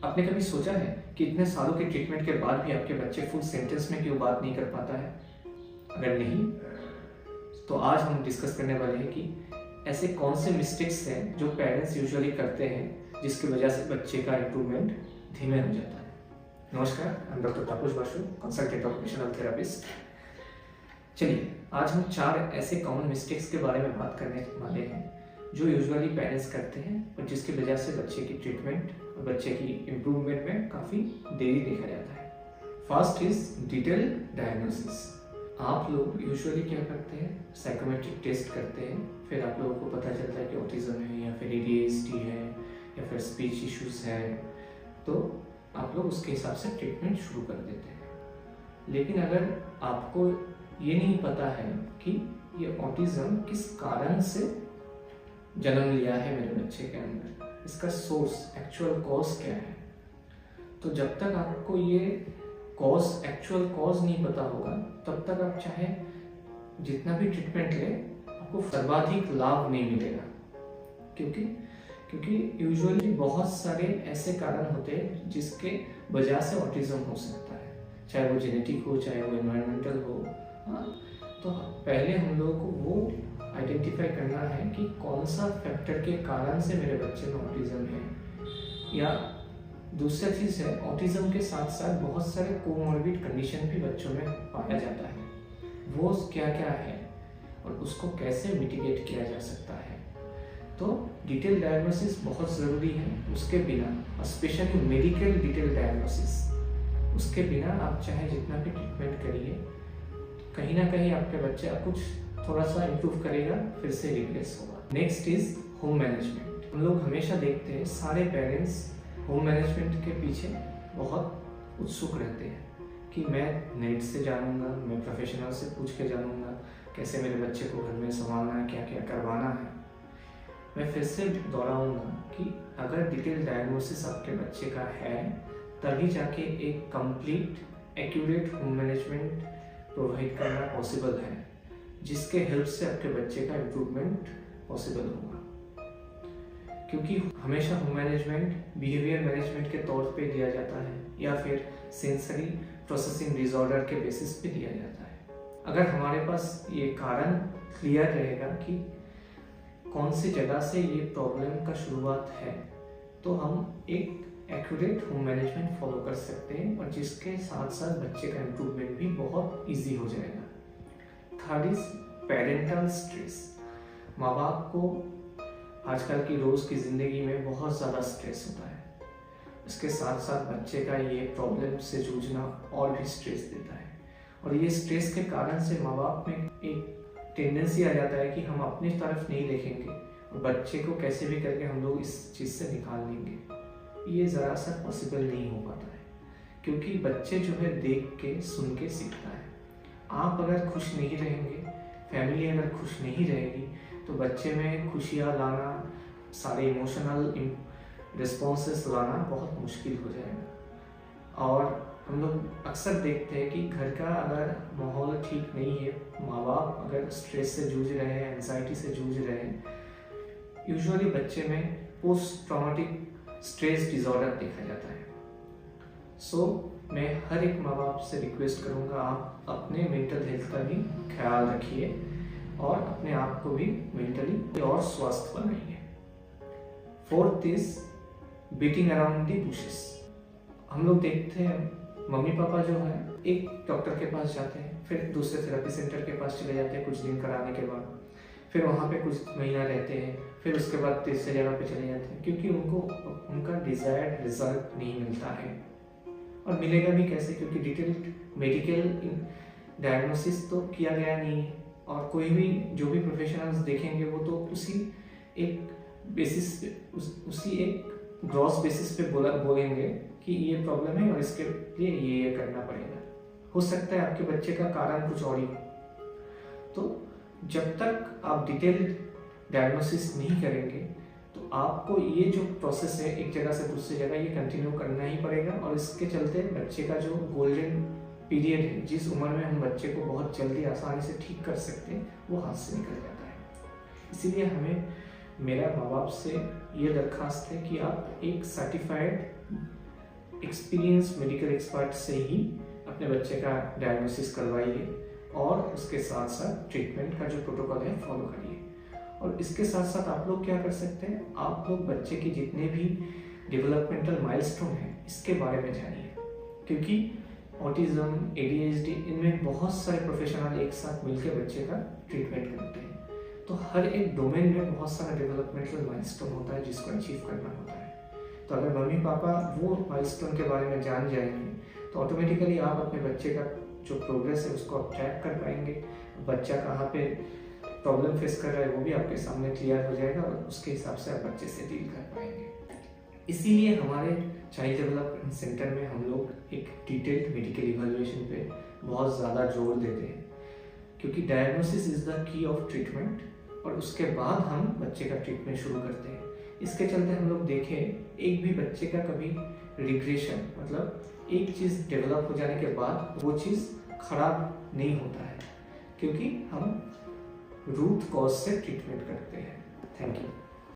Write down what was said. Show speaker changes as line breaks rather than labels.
आपने कभी सोचा है कि इतने सालों के ट्रीटमेंट के बाद भी आपके बच्चे फुल सेंटेंस में क्यों बात नहीं कर पाता है? अगर नहीं, तो आज हम डिस्कस करने वाले हैं कि ऐसे कौन से मिस्टेक्स हैं जो पेरेंट्स यूजुअली करते हैं जिसकी वजह से बच्चे का इम्प्रूवमेंट धीमे हो जाता है। नमस्कार, मैं डॉक्टर तापस बासु, कंसल्टेंट ऑक्यूपेशनल थेरेपिस्ट। चलिए, आज हम 4 ऐसे कॉमन मिस्टेक्स के बारे में बात करने वाले हैं जो यूजुअली पेरेंट्स करते हैं और जिसकी वजह से बच्चे की ट्रीटमेंट और बच्चे की इम्प्रूवमेंट में काफ़ी देरी देखा जाता है। First is detail diagnosis. आप लोग यूजुअली क्या करते हैं, साइकोमेट्रिक टेस्ट करते हैं, फिर आप लोगों को पता चलता है कि ऑटिज्म है या फिर ADHD है या फिर स्पीच इश्यूज है, तो आप लोग उसके हिसाब से ट्रीटमेंट शुरू कर देते हैं। लेकिन अगर आपको ये नहीं पता है कि ये ऑटिज्म किस कारण से जन्म लिया है मेरे बच्चे के अंदर, इसका सोर्स, एक्चुअल कॉज क्या है, तो जब तक आपको ये कॉज, एक्चुअल कॉज नहीं पता होगा, तब तक आप चाहे जितना भी ट्रीटमेंट ले, आपको सर्वाधिक लाभ नहीं मिलेगा। क्योंकि यूजुअली बहुत सारे ऐसे कारण होते हैं जिसके वजह से ऑटिज्म हो सकता है, चाहे वो जेनेटिक हो, चाहे वो एनवायरमेंटल हो। हाँ, तो पहले हम लोगों को वो आइडेंटिफाई करना है कि कौन सा फैक्टर के कारण से मेरे बच्चे में ऑटिज्म है। या दूसरा चीज़ है, ऑटिज्म के साथ साथ बहुत सारे कोमॉर्बिड कंडीशन भी बच्चों में पाया जाता है। वो क्या क्या है और उसको कैसे मिटिगेट किया जा सकता है। तो डिटेल डायग्नोसिस बहुत ज़रूरी है। उसके बिना, स्पेशली मेडिकल डिटेल डायग्नोसिस, उसके बिना आप चाहे जितना भी ट्रीटमेंट करिए, कहीं ना कहीं आपके बच्चे कुछ थोड़ा सा इम्प्रूव करेगा, फिर से रिग्रेस होगा। Next is home management. हम लोग हमेशा देखते हैं सारे पेरेंट्स होम मैनेजमेंट के पीछे बहुत उत्सुक रहते हैं कि मैं नेट से जानूंगा, मैं प्रोफेशनल से पूछ के जानूंगा कैसे मेरे बच्चे को घर में संभालना है, क्या क्या करवाना है। मैं फिर से दोहराऊंगा कि अगर डिटेल डायग्नोसिस आपके बच्चे का है, तभी जाके एक complete accurate home management provide करना पॉसिबल है, जिसके हेल्प से आपके बच्चे का इम्प्रूवमेंट पॉसिबल होगा। क्योंकि हमेशा होम मैनेजमेंट बिहेवियर मैनेजमेंट के तौर पे दिया जाता है या फिर सेंसरी प्रोसेसिंग डिसऑर्डर के बेसिस पे दिया जाता है। अगर हमारे पास ये कारण क्लियर रहेगा कि कौन सी जगह से ये प्रॉब्लम का शुरुआत है, तो हम एक एक्यूरेट होम मैनेजमेंट फॉलो कर सकते हैं और जिसके साथ साथ बच्चे का इम्प्रूवमेंट भी बहुत ईजी हो जाएगा। Third is parental stress. माँ बाप को आजकल की रोज़ की ज़िंदगी में बहुत ज़्यादा स्ट्रेस होता है। इसके साथ साथ बच्चे का ये प्रॉब्लम से जूझना और भी स्ट्रेस देता है, और ये स्ट्रेस के कारण से माँ बाप में एक टेंडेंसी आ जाता है कि हम अपनी तरफ नहीं देखेंगे और बच्चे को कैसे भी करके हम लोग इस चीज़ से निकाल लेंगे। ये ज़रा सा पॉसिबल नहीं हो पाता है, क्योंकि बच्चे जो है देख के, सुन के सीखता है। आप अगर खुश नहीं रहेंगे, फैमिली अगर खुश नहीं रहेगी, तो बच्चे में खुशियाँ लाना, सारे इमोशनल रिस्पॉन्सेस लाना बहुत मुश्किल हो जाएगा। और हम लोग अक्सर देखते हैं कि घर का अगर माहौल ठीक नहीं है, माँ बाप अगर स्ट्रेस से जूझ रहे हैं, एंजाइटी से जूझ रहे हैं, यूजुअली बच्चे में पोस्ट ट्रॉमेटिक स्ट्रेस डिसऑर्डर देखा जाता है। मैं हर एक माँ बाप से रिक्वेस्ट करूँगा, आप अपने मेंटल हेल्थ का भी ख्याल रखिए और अपने आप को भी मेंटली और स्वस्थ बनाइए। Fourth is beating around the bushes. हम लोग देखते हैं मम्मी पापा जो है एक डॉक्टर के पास जाते हैं, फिर दूसरे थेरेपी सेंटर के पास चले जाते हैं कुछ दिन कराने के बाद, फिर वहाँ पे कुछ महीना रहते हैं, फिर उसके बाद तीसरे जगह पे चले जाते हैं, क्योंकि उनको उनका डिजायर्ड रिजल्ट नहीं मिलता है। और मिलेगा भी कैसे, क्योंकि डिटेल मेडिकल डायग्नोसिस तो किया गया नहीं है, और कोई भी जो भी प्रोफेशनल्स देखेंगे वो तो उसी एक बेसिस पे, उसी एक ग्रॉस बेसिस पे बोलेंगे कि ये प्रॉब्लम है और इसके लिए ये करना पड़ेगा। हो सकता है आपके बच्चे का कारण कुछ और ही हो। तो जब तक आप डिटेल डायग्नोसिस नहीं करेंगे, तो आपको ये जो प्रोसेस है एक जगह से दूसरी जगह, ये कंटिन्यू करना ही पड़ेगा। और इसके चलते बच्चे का जो गोल्डन पीरियड है, जिस उम्र में हम बच्चे को बहुत जल्दी आसानी से ठीक कर सकते हैं, वो हाथ से निकल जाता है। इसीलिए हमें, मेरा माँ बाप से ये दरख्वास्त है कि आप एक सर्टिफाइड एक्सपीरियंस मेडिकल एक्सपर्ट से ही अपने बच्चे का डायग्नोसिस करवाइए और उसके साथ साथ ट्रीटमेंट का जो प्रोटोकॉल है फॉलो करिए। और इसके साथ साथ आप लोग क्या कर सकते हैं, आप लोग बच्चे के जितने भी डेवलपमेंटल माइलस्टोन हैं इसके बारे में जानिए, क्योंकि ऑटिज्म, ADHD, इनमें बहुत सारे प्रोफेशनल एक साथ मिलकर बच्चे का ट्रीटमेंट करते हैं। तो हर एक डोमेन में बहुत सारा डेवलपमेंटल माइलस्टोन होता है जिसको अचीव करना होता है। तो अगर मम्मी पापा वो माइलस्टोन के बारे में जान जाएंगे तो ऑटोमेटिकली आप अपने बच्चे का जो प्रोग्रेस है उसको आप ट्रैक कर पाएंगे। बच्चा कहाँ पे प्रॉब्लम फेस कर रहा है वो भी आपके सामने क्लियर हो जाएगा और उसके हिसाब से आप बच्चे से डील कर पाएंगे। इसीलिए हमारे चाइल्ड डेवलपमेंट सेंटर में हम लोग एक डिटेल्ड मेडिकल इवैल्यूएशन पे बहुत ज़्यादा जोर देते हैं, क्योंकि diagnosis is the key of treatment और उसके बाद हम बच्चे का ट्रीटमेंट शुरू करते हैं। इसके चलते हम लोग देखें एक भी बच्चे का कभी रिग्रेशन, मतलब एक चीज़ डेवलप हो जाने के बाद वो चीज़ खराब नहीं होता है, क्योंकि हम रूट कॉज से ट्रीटमेंट करते हैं। Thank you.